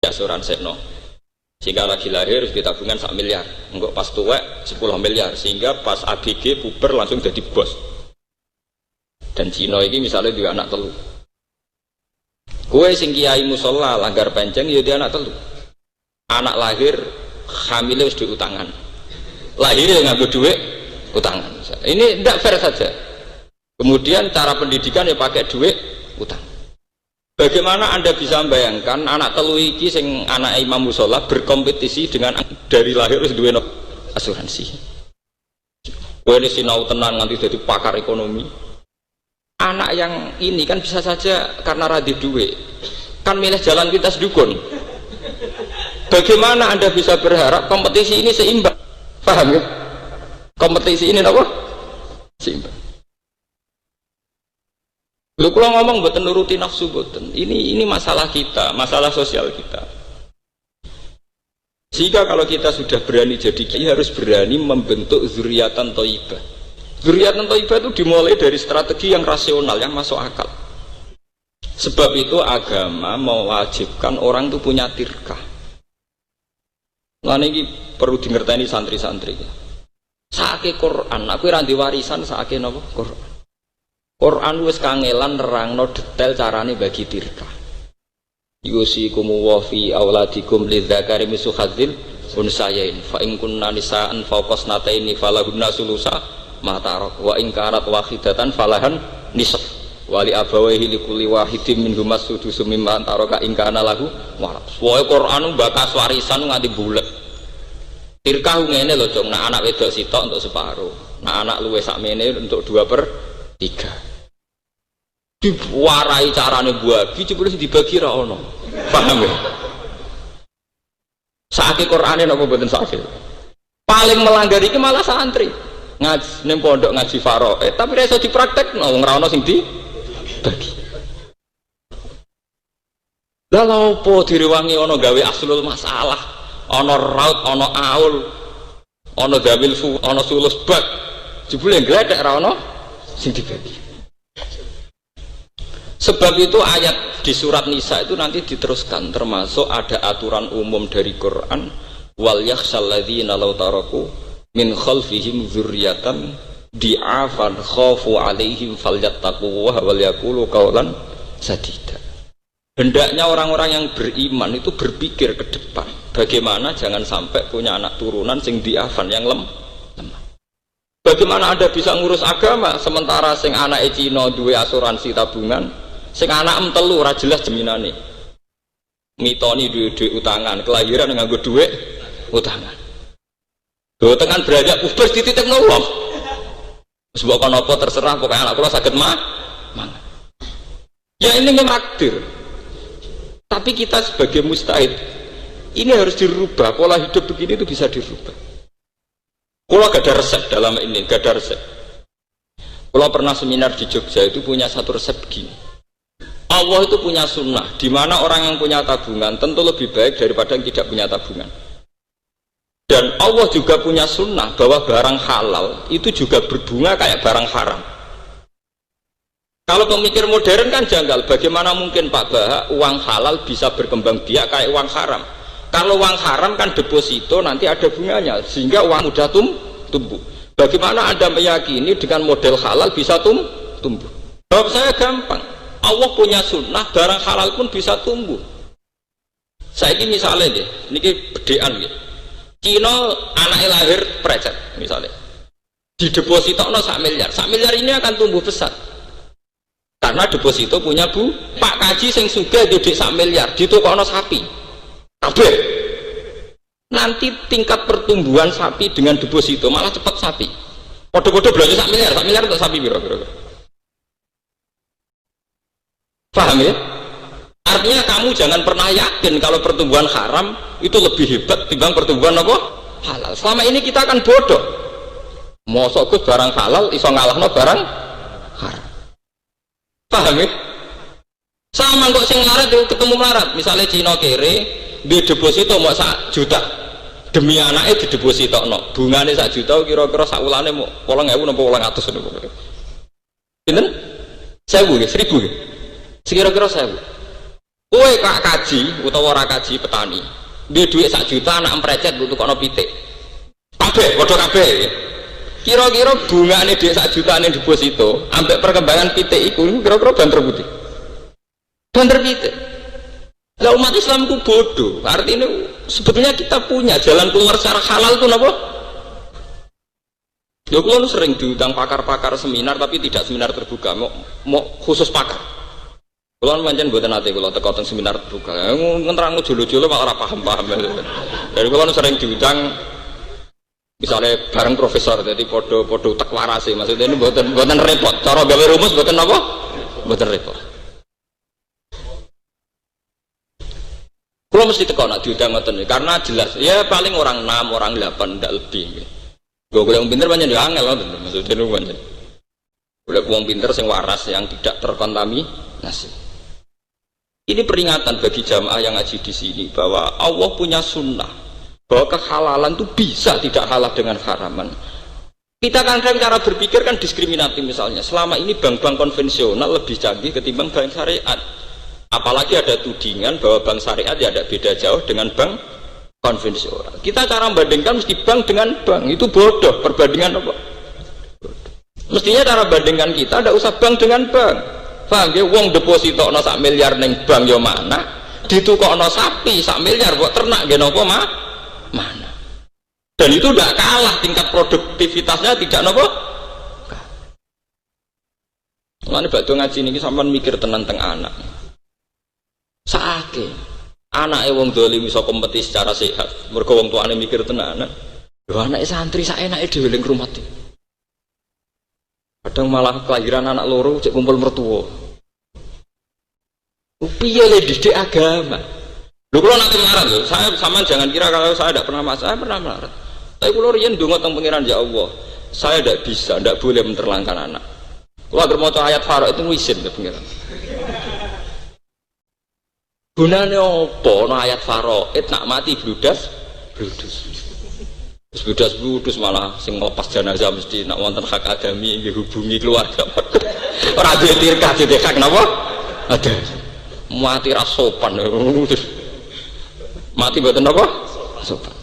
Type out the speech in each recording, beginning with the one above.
asuransikno. Sehingga lagi lahir ditabungan 1 miliar, enggak pas tuwek 10 miliar, sehingga pas ABG puber langsung jadi bos. Dan Cina ini misalnya dua anak telu. Kue sing kiai musola langgar panjang ya dia anak telu. Anak lahir hamilnya wis diutangan. Lahirnya nganggo duit utangan. Ini tidak fair saja. Kemudian cara pendidikan ya pakai duit utang. Bagaimana Anda bisa membayangkan anak telu iki sing anak imam musola berkompetisi dengan dari lahir wis duwe asuransi. Kowe ini sinau tenan nganti jadi pakar ekonomi. Anak yang ini kan bisa saja karena radhi duit kan milih jalan pintas dukun. Bagaimana Anda bisa berharap kompetisi ini seimbang? Paham ya? Kompetisi ini apa? Seimbang. Lu kalau ngomong buatan nuruti nafsu buatan. Ini masalah kita, masalah sosial kita. Sehingga kalau kita sudah berani jadi kiai harus berani membentuk zuriatan thayyibah. Zuriatan thayyibah itu dimulai dari strategi yang rasional, yang masuk akal. Sebab itu agama mewajibkan orang itu punya tirkah. Nah ini perlu dingerteni santri-santri. Saake Quran, aku ora ndek warisan saake napa? Quran. Quran wis kangelan nerangno detail carane bagi tirkah. Yusikum wa fi auladikum lidzakari mislu hadzil unsayain fa in kunna nisaan fawqa snataini falahunna sulusa ma tarak wa in kanat wahidatan falahan nisf wa li abawaihi likulli wahidin minhum as-sudus mimma taraka in kana lahu waras. Wae Quran bakas warisan nganti bulet. Tirkah ngene lho, Jong, nak anak wedok sitok untuk separuh. Nak anak luwih sakmene untuk 2/3. Diwarai carane buabi jebule sing dibagi ra ono. Paham ya? Saiki Qur'ane napa mboten sakit. Paling melanggar iki malah santri. Ngaji ning pondok ngaji faraid, tapi ra iso dipraktekno wong ra ono sing dibagi. Lah lha opo direwangi ono gawe aslul masalah, ono raut, ono aul, ono dawil fu, ono sulus bak. Jebule gledek ra ono sing dibagi. Sebab itu ayat di surat Nisa itu nanti diteruskan, termasuk ada aturan umum dari Quran, wal yakhshal ladzina law taraku min khalfihim dzurriyyatan di'afan khafu 'alaihim falyattaqullaha wal yaqulu qawlan sadida. Hendaknya orang-orang yang beriman itu berpikir ke depan, bagaimana jangan sampai punya anak turunan sing di'afan yang lemah. Bagaimana Anda bisa ngurus agama sementara sing anake Cina duwe asuransi tabungan, sing anak telu ora jelas jaminane. Mitoni duwe utangan, kelahiran nganggo duit utangan. Lho tekan beranjak puber dititipno wong. Wis mbok kono apa terserah pokoke anak kula saged mangan. Ya ini memakdir. Tapi kita sebagai mustahid ini harus dirubah, pola hidup begini itu bisa dirubah. Kula gak ada resep dalam ini, gak ada resep. Kula pernah seminar di Jogja itu punya satu resep gini. Allah itu punya sunnah, di mana orang yang punya tabungan tentu lebih baik daripada yang tidak punya tabungan. Dan Allah juga punya sunnah bahwa barang halal itu juga berbunga kayak barang haram. Kalau pemikir modern kan janggal, bagaimana mungkin Pak Baha uang halal bisa berkembang biak kayak uang haram? Kalau uang haram kan deposito nanti ada bunganya, sehingga uang mudah tumbuh. Bagaimana Anda meyakini dengan model halal bisa tumbuh? Jawab saya gampang. Allah punya sunnah, barang halal pun bisa tumbuh. Saya ini misalnya deh, ini bedean gitu. Cina anaknya lahir precet misalnya, di deposito 1 miliar. 1 miliar ini akan tumbuh besar. Karena deposito punya Pak Kaji sing sugih duit 1 miliar, ditukokno sapi. Kabeh. Nanti tingkat pertumbuhan sapi dengan deposito malah cepat sapi. Podo-podo belanja 1 miliar, 1 miliar untuk sapi piro-piro. Paham ya? Artinya kamu jangan pernah yakin kalau pertumbuhan haram itu lebih hebat dibanding pertumbuhan apa? Halal. Selama ini kita akan bodoh. Mosok Gus barang halal iso ngalahno barang haram. Paham ya? Sama kok sing larat ketemu melarat. Misalnya Cina kere di deposito mau 1 juta. Demi anaknya di depositokno. Bungane 1 juta kira-kira sak wulane mau 8.000 napa 800 niku. Pinten? 1.000 nggih, 1.000 nggih. Sekira-kira 1.000. Kowe kak kaji utawa ora kaji petani. Duwe dhuwit 1 juta anak emprecet butuh kono pitik. Kabeh padha kabeh. Kira-kira bungane dhuwit 1 juta ning deposito ambek perkembangan pitik iku kira-kira banter putih. Banter pitik. Lah umat Islam itu bodoh. Artinya sebetulnya kita punya jalan keluar secara halal itu napa? Ya kalau sering diundang pakar-pakar seminar tapi tidak seminar terbuka, mau khusus pakar. Kalau pancen mboten nate kula teko teng seminar terbuka. Ngenterang jolo-jolo malah ora paham-paham. Dari kula sering diundang misalnya bareng profesor, jadi podo tak warase, maksudnya ini mboten repot. Cara gawe rumus mboten napa? Mboten repot. Kalau mesti teko nak diundang ngoten karena jelas ya paling orang 6, orang 8 ndak lebih. Gue yang pinter banyak dia angel loh, maksudnya itu banyak. Udah uang pinter yang waras yang tidak terkontaminasi. Ini peringatan bagi jamaah yang ngaji di sini bahwa Allah punya sunnah bahwa kehalalan itu bisa tidak halal dengan haraman. Kita kadang cara berpikir kan diskriminatif misalnya. Selama ini bank-bank konvensional lebih canggih ketimbang bank syariat. Apalagi ada tudingan bahwa bank syariat ya ada beda jauh dengan bank konvensional. Kita cara membandingkan mesti bank dengan bank itu bodoh. Perbandingan apa? Bodoh. Mestinya cara bandingkan kita tidak usah bank dengan bank. Paham ya? Wong deposito no 1 miliar neng bank yo mana? Ditukokno sapi 1 miliar buat ternak gen apa mana? Dan itu tidak kalah tingkat produktivitasnya tidak nopo. Mulane bakdo ngaji niki sampean mikir tenan teng anak. Saake anake wong dolim iso kompetisi secara sehat. Mergo wong tuane mikir tenan. Lho anake santri sak enake dhewe ning rumah iki. Kadang malah kelahiran anak loro cek kumpul mertua. Piye le didik agama. Lho kula nanti marah lho. Saya sampean jangan kira kalau saya tidak pernah marah. Saya pernah marah. Tapi kula riyen ndonga teng pangeran ya Allah. Saya tidak bisa, tidak boleh menterlankan anak. Kula agar maca ayat Farouk itu wisin ke pangeran. Gunane apa ana ayat Farouk nak mati bludas bludas malah sing ngopas jenazah mesti nak wonten hak adami nggih hubungi keluarga. Ora duwe tirkah dite hak napa? Ada. Mati ra sopan. Mati mboten napa? Sopan.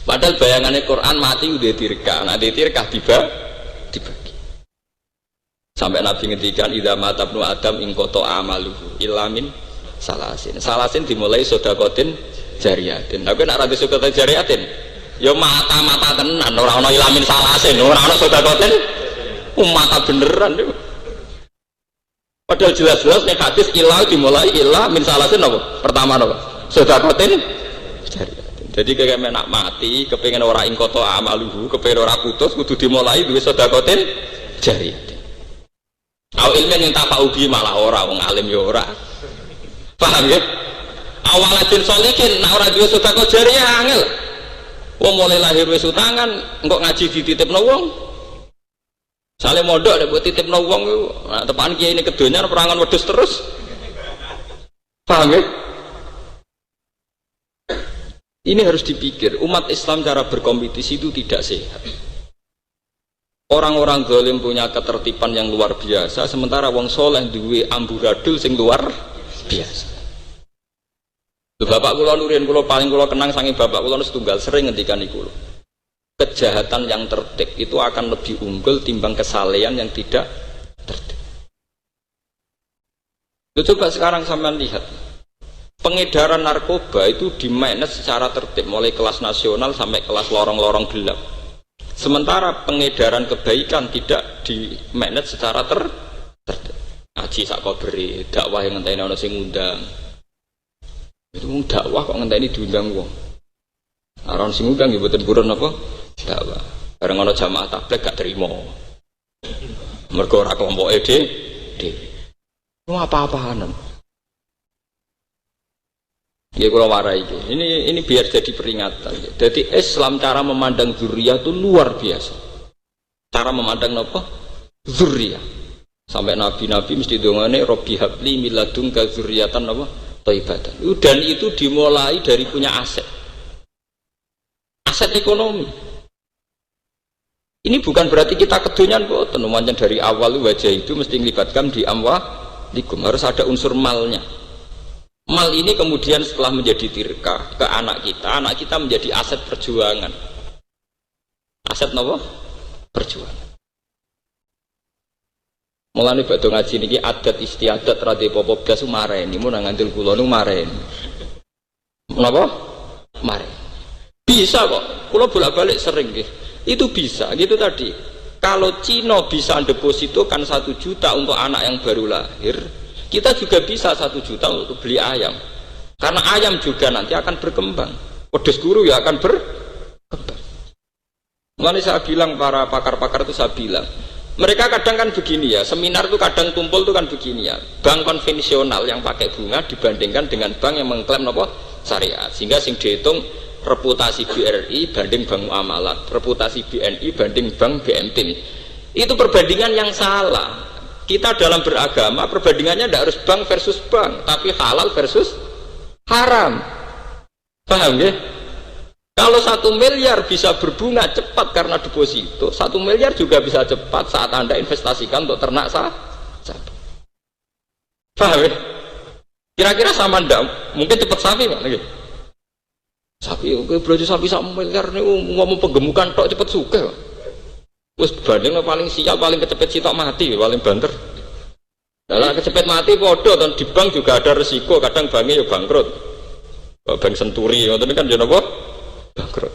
Padahal bayangannya Quran mati udah tirkah. Nah tirkah dibagi. Sampai Nabi ngendikan idza mata ibnu Adam ing qata amaluhu ilamin salasin dimulai sedekatin jariyatin. Tapi nek ora sedekatin jariyatin ya mata-mata tenan ora ana ilamin salasin, ora ana sedekatin mata beneran itu. Padahal jelas-jelas nek hadis ilah dimulai ilah min salasin apa? Pertama apa? Sedekatin jariyatin. Jadi kayak menak mati kepengin ora ing qata amaluhu, kepengin ora putus kudu dimulai duwe sedekatin jariyatin. Au ilmen yang tak ubi malah ora wong alim ya ora. Paham ya? Awalatin solikin nak ora duwe sedekah jariyah angel. Wong mulai lahir wis utangan, engko ngaji dititipno wong. Sale mondok nek mbok titipno wong iku, nah tepan kiai ini kedonya perangan wedhus terus. Paham ya? Ini harus dipikir, umat Islam cara berkompetisi itu tidak sehat. Orang-orang zalim punya ketertiban yang luar biasa, sementara wong soleh duwe amburadul sing luar biasa. Bapak kula nurin kula paling kula kenang saking bapak kula setunggal sering ngendikan iku. Kejahatan yang tertib itu akan lebih unggul timbang kesalehan yang tidak tertib. Coba sekarang sampean lihat. Pengedaran narkoba itu di-manage secara tertib mulai kelas nasional sampai kelas lorong-lorong gelap. Sementara pengedaran kebaikan tidak di-manage secara tertib. Ngaji sak koberi, dakwah yang ngenteni ana sing ngundang. Itu dakwah kok ngenteni diundang wong. Aron sing ngundang nggih mboten purun apa? Dakwah. Bareng ana jamaah tabligh gak trimo. Mergo ora kelompoke dhewe. Ku apa-apaan. Ya kalau warai ini biar jadi peringatan. Jadi Islam cara memandang zuriyah itu luar biasa. Cara memandang apa? Zuriyah. Sampai nabi-nabi mesti dongane Robbi habli miladunka zuriyatan apa? Thayyibatan. Dan itu dimulai dari punya aset. Aset ekonomi. Ini bukan berarti kita kedonyan kok. Tenumannya dari awal wajah itu mesti melibatkan di amwalikum. Harus ada unsur malnya. Mal ini kemudian setelah menjadi tirkah ke anak kita menjadi aset perjuangan. Aset apa? Perjuangan. Mulane badhe ngaji niki adat istiadat rada apa blas mareni mun nang ngandel kula nu mareni. Menapa? Mareni. Bisa kok. Kula bolak-balik sering nggih. Itu bisa, gitu tadi. Kalau Cina bisa depositokan 1 juta untuk anak yang baru lahir, kita juga bisa 1 juta untuk beli ayam. Karena ayam juga nanti akan berkembang. Wedhus guru ya akan berkembang. Mulane saya bilang para pakar-pakar itu saya bilang, mereka kadang kan begini ya, seminar itu kadang tumpul itu kan begini ya, bank konvensional yang pakai bunga dibandingkan dengan bank yang mengklaim apa syariat, sehingga sing dihitung reputasi BRI banding bank muamalat, reputasi BNI banding bank BMT. Itu perbandingan yang salah. Kita dalam beragama perbandingannya tidak harus bank versus bank, tapi halal versus haram. Paham ya? Kalau 1 miliar bisa berbunga cepat karena deposito, 1 miliar juga bisa cepat saat Anda investasikan untuk ternak sapi. Paham ya? Kira-kira sama ndak? Mungkin cepat sapi Pak. Sapi, berarti sapi 1 miliar ini ngomong penggemukan tok cepat suka. Terus banding paling sial, paling kecepet sitok mati, paling banter. Dalam kecepet mati podo, dan di bank juga ada resiko, kadang banknya ya bangkrut. Bank Senturi, tapi kan jadi apa? Bangkrut.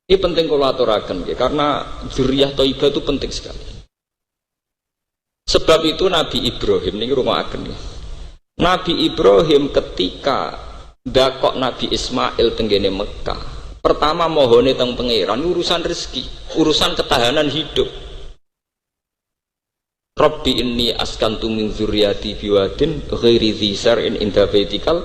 Ini penting kalau aturakan ya, karena dzurriyyah thayyibah itu penting sekali. Sebab itu Nabi Ibrahim ini rumah agen ya. Nabi Ibrahim ketika dakok Nabi Ismail tenggene Mekah, pertama mohone teng pangeran urusan rezeki, urusan ketahanan hidup. Rabbi inni askantu min dzurriyyati biwadin ghairi dzi zar'in inda baitikal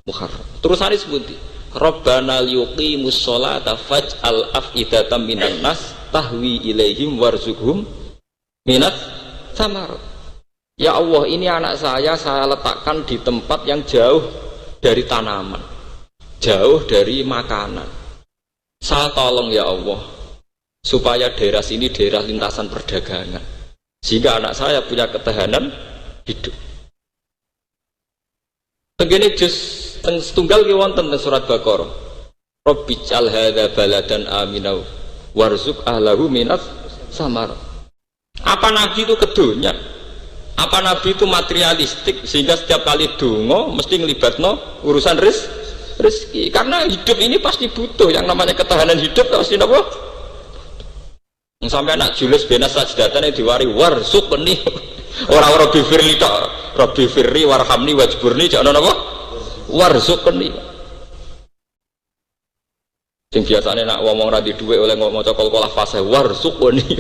muharram. Terusane sebuti Rabbana liyuqimus sholata faj'al af'idatan minan nas tahwi ilaihim warzuqhum minat samarat. Ya Allah, ini anak saya letakkan di tempat yang jauh dari tanaman, jauh dari makanan. Saya tolong ya Allah supaya daerah sini daerah lintasan perdagangan, sehingga anak saya punya ketahanan hidup. Begini juz setunggal ki wonten teng surat Baqarah. Rabbij'al hadza baladan amina warzuq ahlahu minas samar. Apa Nabi itu kedunya? Apa Nabi itu materialistik sehingga setiap kali donga mesti ngelibatno urusan rezeki? Karena hidup ini pasti butuh yang namanya ketahanan hidup, pasti napa? Sampai anak Julius benas sajdatane diwari warzuqni. Ora bifirli tok, Rabbi firri warhamni wajburni jane napa? Warzuqni. Sing biasane nak ngomong ra di dhuwit oleh ngomong cokol-kolah fase warzuqni.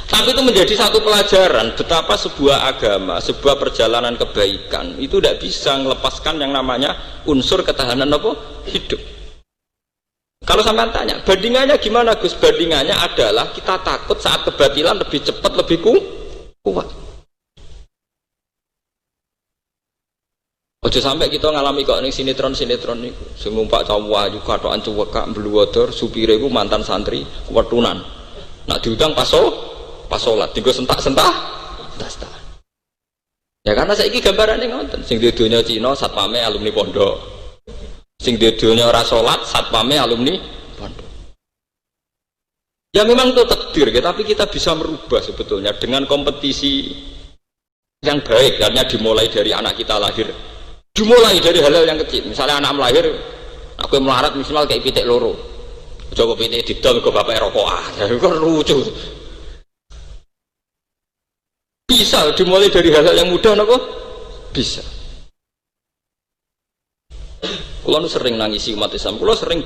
Tapi itu menjadi satu pelajaran betapa sebuah agama, sebuah perjalanan kebaikan itu tidak bisa melepaskan yang namanya unsur ketahanan apa? Hidup. Kalau sampean tanya, bandingannya gimana Gus? Bandingannya adalah kita takut saat kebatilan lebih cepat, lebih kuat. Ojo sampai kita ngalami kok ning sinetron niku. Sing numpak cawah juga katokan cuwekak mbluwodor, supire iku mantan santri wetunan. Nak diutang pas salat dienggo sentak-sentak. Ya karena saiki gambarane ngoten, sing di donya Cina satpame alumni pondok. Sing di donya ora salat satpame alumni pondok. Ya memang itu takdir ya, tapi kita bisa merubah sebetulnya dengan kompetisi yang baik, karena dimulai dari anak kita lahir. Dimulai dari hal-hal yang kecil. Misalnya anak melahir, aku melarat minimal kayak pitik loro. Coba pitik didol ke bapak rokokan. Ya kan lucu. Bisa dimulai dari hal-hal yang mudah, napa? Bisa. Kulo sering nangisi umat Islam. Kulo sering